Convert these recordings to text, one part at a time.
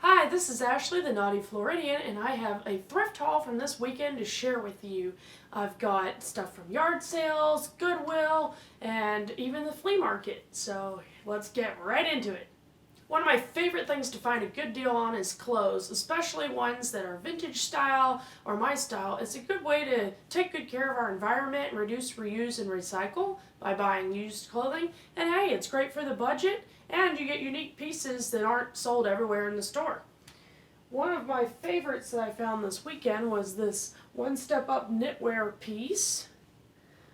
Hi, this is Ashley, the Naughty Floridian, and I have a thrift haul from this weekend to share with you. I've got stuff from yard sales, Goodwill, and even the flea market. So let's get right into it. One of my favorite things to find a good deal on is clothes, especially ones that are vintage style or my style. It's a good way to take good care of our environment and reduce, reuse, and recycle by buying used clothing. And hey, it's great for the budget, and you get unique pieces that aren't sold everywhere in the store. One of my favorites that I found this weekend was this One Step Up knitwear piece.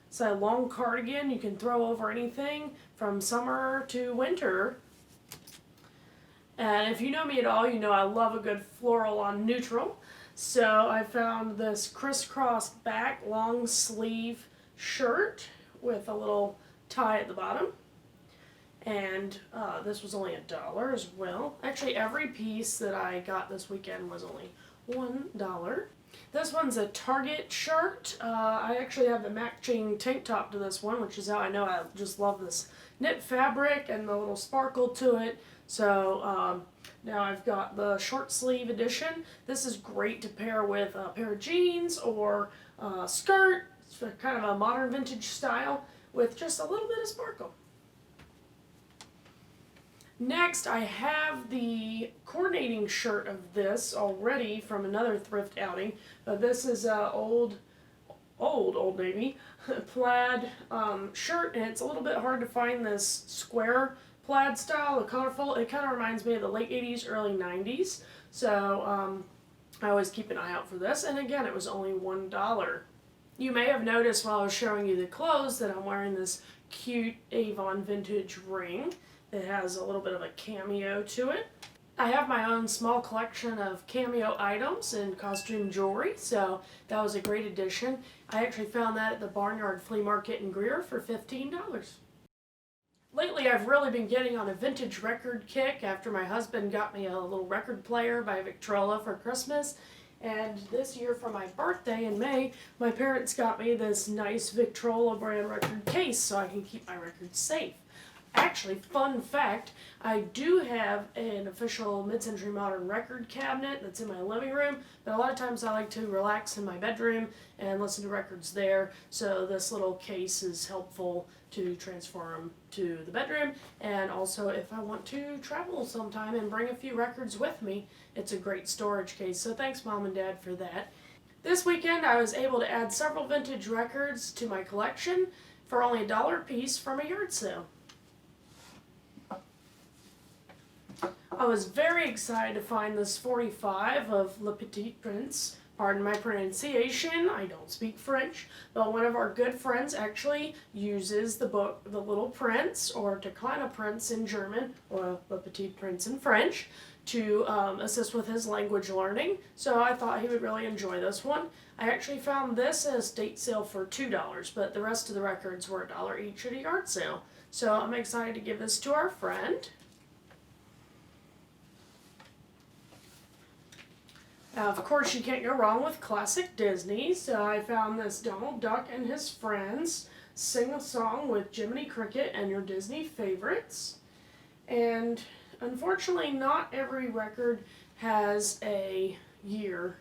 It's a long cardigan you can throw over anything from summer to winter. And if you know me at all, you know I love a good floral on neutral. So I found this crisscrossed back long sleeve shirt with a little tie at the bottom. And this was only $1 as well. Actually, every piece that I got this weekend was only $1. This one's a Target shirt. I actually have the matching tank top to this one, which is how I know I just love this knit fabric and the little sparkle to it. So now I've got the short sleeve edition. This is great to pair with a pair of jeans or a skirt. It's kind of a modern vintage style with just a little bit of sparkle. Next, I have the coordinating shirt of this already from another thrift outing, but this is a old Navy plaid shirt, and it's a little bit hard to find this square plaid style, the colorful. It kind of reminds me of the late 80s, early 90s, so I always keep an eye out for this, and again, it was only $1. You may have noticed while I was showing you the clothes that I'm wearing this cute Avon vintage ring. It has a little bit of a cameo to it. I have my own small collection of cameo items and costume jewelry, so that was a great addition. I actually found that at the Barnyard Flea Market in Greer for $15. Lately, I've really been getting on a vintage record kick after my husband got me a little record player by Victrola for Christmas. And this year for my birthday in May, my parents got me this nice Victrola brand record case so I can keep my records safe. Actually, fun fact, I do have an official mid-century modern record cabinet that's in my living room, but a lot of times I like to relax in my bedroom and listen to records there, so this little case is helpful to transfer them to the bedroom, and also if I want to travel sometime and bring a few records with me, it's a great storage case, so thanks Mom and Dad for that. This weekend I was able to add several vintage records to my collection for only $1 a piece from a yard sale. I was very excited to find this 45 of Le Petit Prince. Pardon my pronunciation, I don't speak French, but one of our good friends actually uses the book The Little Prince, or Der kleine Prinz in German, or Le Petit Prince in French, to assist with his language learning, so I thought he would really enjoy this one. I actually found this at a estate sale for $2, but the rest of the records were $1 each at a yard sale. So I'm excited to give this to our friend. Of course, you can't go wrong with classic Disney, so I found this Donald Duck and his friends sing a song with Jiminy Cricket and your Disney favorites. And unfortunately, not every record has a year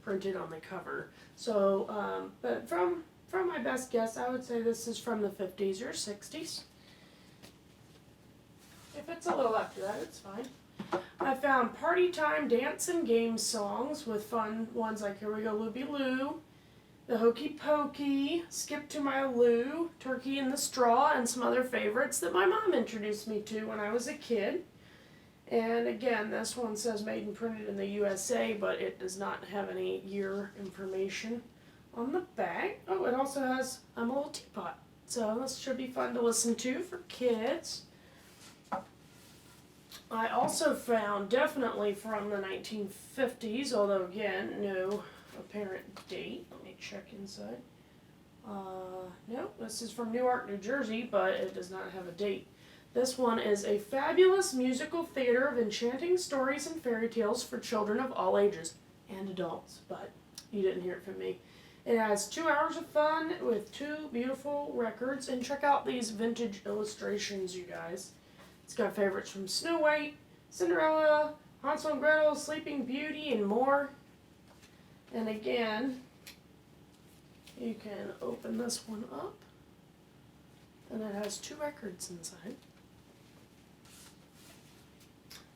printed on the cover. So, but from my best guess, I would say this is from the 50s or 60s. If it's a little after that, it's fine. I found party time dance and game songs with fun ones like Here We Go Looby Loo, The Hokey Pokey, Skip to My Lou, Turkey in the Straw, and some other favorites that my mom introduced me to when I was a kid. And again, this one says made and printed in the USA, but it does not have any year information on the back. Oh, it also has a little teapot. So this should be fun to listen to for kids. I also found, definitely from the 1950s, although again, no apparent date. Let me check inside. No, this is from Newark, New Jersey, but it does not have a date. This one is a fabulous musical theater of enchanting stories and fairy tales for children of all ages and adults, but you didn't hear it from me. It has 2 hours of fun with 2 beautiful records, and check out these vintage illustrations, you guys. It's got favorites from Snow White, Cinderella, Hansel and Gretel, Sleeping Beauty, and more. And again, you can open this one up, and it has 2 records inside.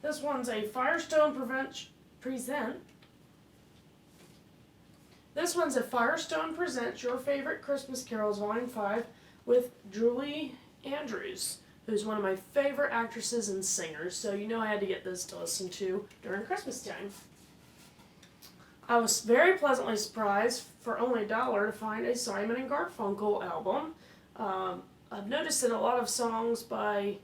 This one's a Firestone Present. This one's a Firestone Presents Your Favorite Christmas Carols, Volume 5, with Julie Andrews, who's one of my favorite actresses and singers, so you know I had to get this to listen to during Christmas time. I was very pleasantly surprised for only $1 to find a Simon and Garfunkel album. I've noticed that a lot of songs by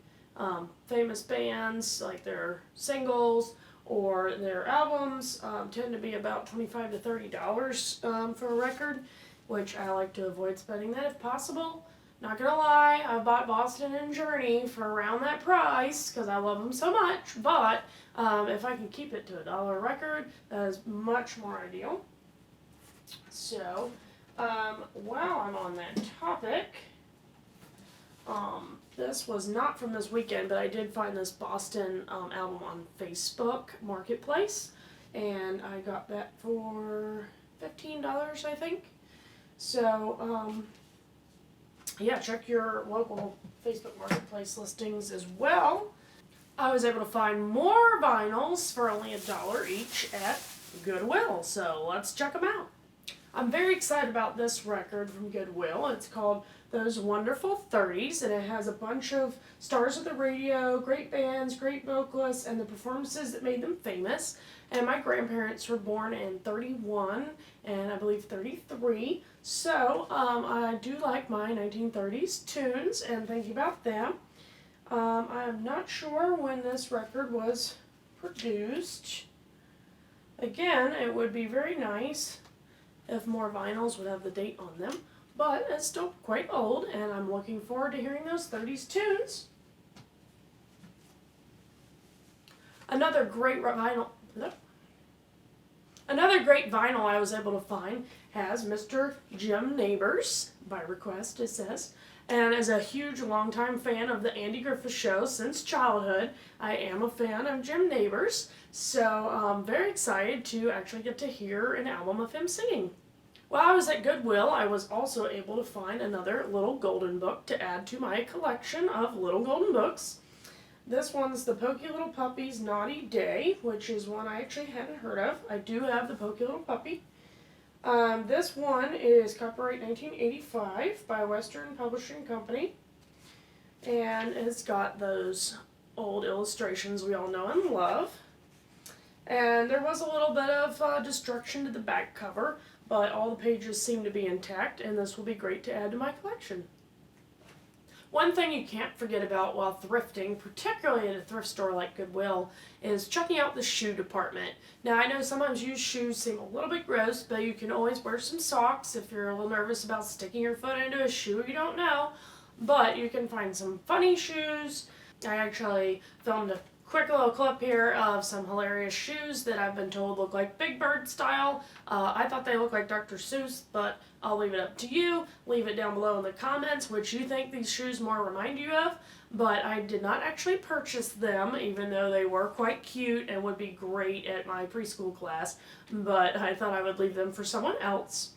famous bands, like their singles or their albums, tend to be about $25 to $30 for a record, which I like to avoid spending that if possible. Not gonna lie, I bought Boston and Journey for around that price because I love them so much, but if I can keep it to $1 a record, that is much more ideal. So, while I'm on that topic, this was not from this weekend, but I did find this Boston album on Facebook Marketplace, and I got that for $15, I think. So, yeah, check your local Facebook Marketplace listings as well. I was able to find more vinyls for only $1 each at Goodwill, so let's check them out. I'm very excited about this record from Goodwill. It's called Those Wonderful 30s, and it has a bunch of stars of the radio, great bands, great vocalists, and the performances that made them famous. And my grandparents were born in 31 and I believe 33, so I do like my 1930s tunes and thinking about them. I'm not sure when this record was produced. Again, it would be very nice if more vinyls would have the date on them, but it's still quite old, and I'm looking forward to hearing those 30s tunes. Another great vinyl I was able to find has Mr. Jim Neighbors, by request it says, and as a huge longtime fan of the Andy Griffith Show since childhood, I am a fan of Jim Neighbors, so I'm very excited to actually get to hear an album of him singing. While I was at Goodwill, I was also able to find another Little Golden Book to add to my collection of Little Golden Books. This one's the Pokey Little Puppy's Naughty Day, which is one I actually hadn't heard of. I do have the Pokey Little Puppy. This one is copyright 1985 by Western Publishing Company, and it's got those old illustrations we all know and love. And there was a little bit of destruction to the back cover, but all the pages seem to be intact, and this will be great to add to my collection. One thing you can't forget about while thrifting, particularly at a thrift store like Goodwill, is checking out the shoe department. Now, I know sometimes used shoes seem a little bit gross, but you can always wear some socks if you're a little nervous about sticking your foot into a shoe you don't know. But you can find some funny shoes. I actually filmed a quick little clip here of some hilarious shoes that I've been told look like Big Bird style. I thought they looked like Dr. Seuss, but I'll leave it up to you. Leave it down below in the comments which you think these shoes more remind you of. But I did not actually purchase them, even though they were quite cute and would be great at my preschool class. But I thought I would leave them for someone else.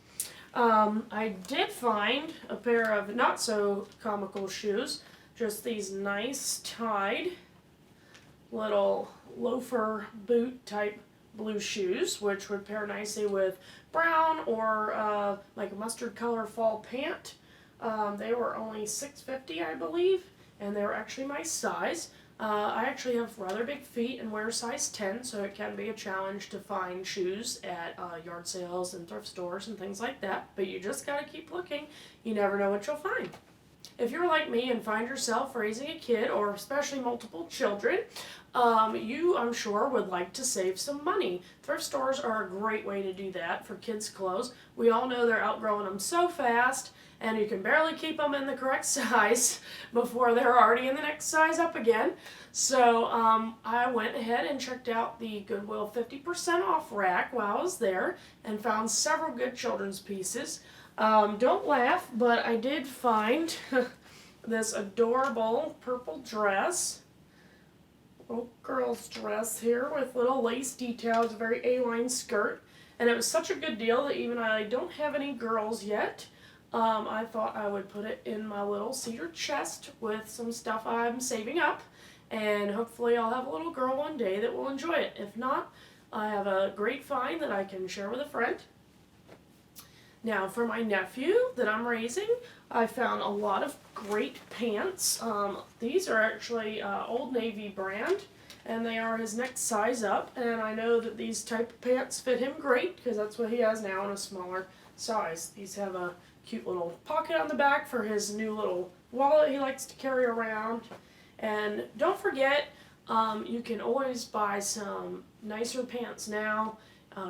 I did find a pair of not so comical shoes. Just these nice tied little loafer boot type blue shoes, which would pair nicely with brown or like a mustard color fall pant. They were only $6.50, I believe, and they were actually my size. I actually have rather big feet and wear size 10, so it can be a challenge to find shoes at yard sales and thrift stores and things like that, but you just gotta keep looking. You never know what you'll find. If you're like me and find yourself raising a kid, or especially multiple children, you, I'm sure, would like to save some money. Thrift stores are a great way to do that for kids' clothes. We all know they're outgrowing them so fast, and you can barely keep them in the correct size before they're already in the next size up again. So I went ahead and checked out the Goodwill 50% off rack while I was there and found several good children's pieces. Don't laugh, but I did find this adorable purple dress little girl's dress here with little lace details, a very A-line skirt. And it was such a good deal that even I don't have any girls yet, I thought I would put it in my little cedar chest with some stuff I'm saving up. And hopefully I'll have a little girl one day that will enjoy it. If not, I have a great find that I can share with a friend. Now for my nephew that I'm raising, I found a lot of great pants. These are actually Old Navy brand, and they are his next size up, and I know that these type of pants fit him great because that's what he has now in a smaller size. These have a cute little pocket on the back for his new little wallet he likes to carry around. And don't forget, you can always buy some nicer pants now.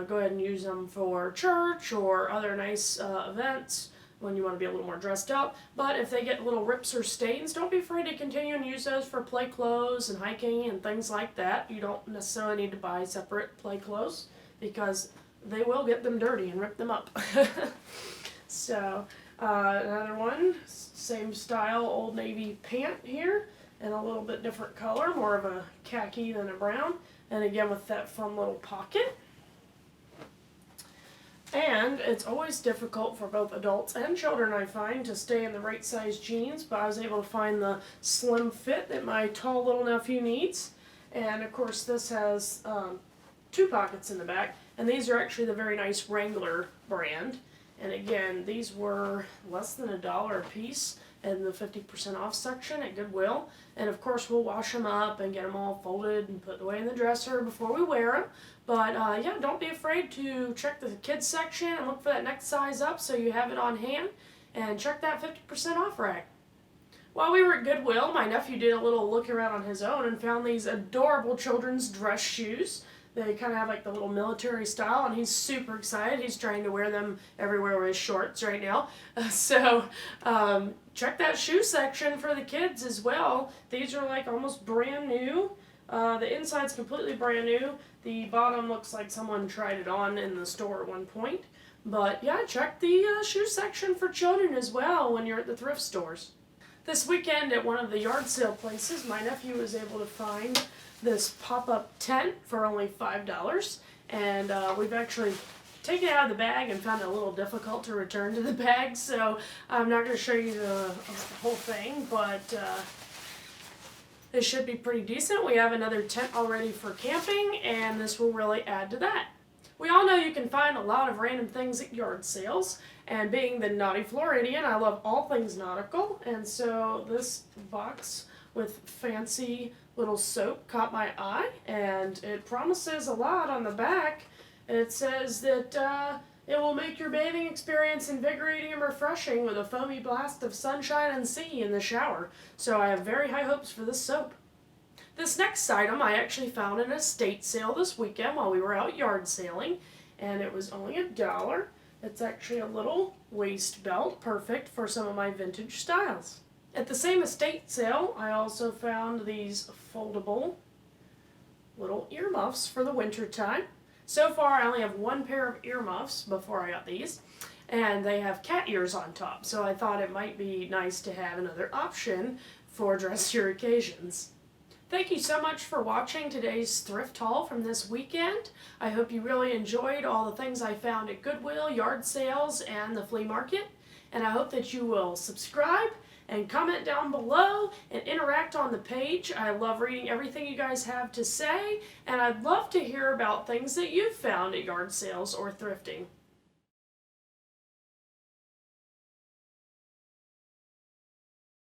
Go ahead and use them for church or other nice events when you want to be a little more dressed up. But if they get little rips or stains, don't be afraid to continue and use those for play clothes and hiking and things like that. You don't necessarily need to buy separate play clothes because they will get them dirty and rip them up. So another one, same style Old Navy pant here in a little bit different color, more of a khaki than a brown, and again with that fun little pocket. And it's always difficult for both adults and children, I find, to stay in the right size jeans, but I was able to find the slim fit that my tall little nephew needs. And of course this has 2 pockets in the back, and these are actually the very nice Wrangler brand. And again, these were less than $1 a piece in the 50% off section at Goodwill. And of course we'll wash them up and get them all folded and put away in the dresser before we wear them. But yeah, don't be afraid to check the kids section and look for that next size up so you have it on hand. And check that 50% off rack. While we were at Goodwill, my nephew did a little look around on his own and found these adorable children's dress shoes. They kind of have like the little military style, and he's super excited. He's trying to wear them everywhere with his shorts right now. So check that shoe section for the kids as well. These are like almost brand new. The inside's completely brand new. The bottom looks like someone tried it on in the store at one point. But yeah, check the shoe section for children as well when you're at the thrift stores. This weekend at one of the yard sale places, my nephew was able to find this pop-up tent for only $5, and we've actually taken it out of the bag and found it a little difficult to return to the bag, so I'm not going to show you the whole thing, but it should be pretty decent. We have another tent already for camping, and this will really add to that. We all know you can find a lot of random things at yard sales, and being the naughty Floridian, I love all things nautical, and so this box with fancy little soap caught my eye, and it promises a lot on the back. It says that it will make your bathing experience invigorating and refreshing with a foamy blast of sunshine and sea in the shower. So I have very high hopes for this soap. This next item I actually found in an estate sale this weekend while we were out yard sailing, and it was only $1. It's actually a little waist belt, perfect for some of my vintage styles. At the same estate sale, I also found these foldable little earmuffs for the winter time. So far, I only have 1 pair of earmuffs before I got these, and they have cat ears on top, so I thought it might be nice to have another option for dressier occasions. Thank you so much for watching today's thrift haul from this weekend. I hope you really enjoyed all the things I found at Goodwill, yard sales, and the flea market, and I hope that you will subscribe and comment down below and interact on the page. I love reading everything you guys have to say, and I'd love to hear about things that you've found at yard sales or thrifting.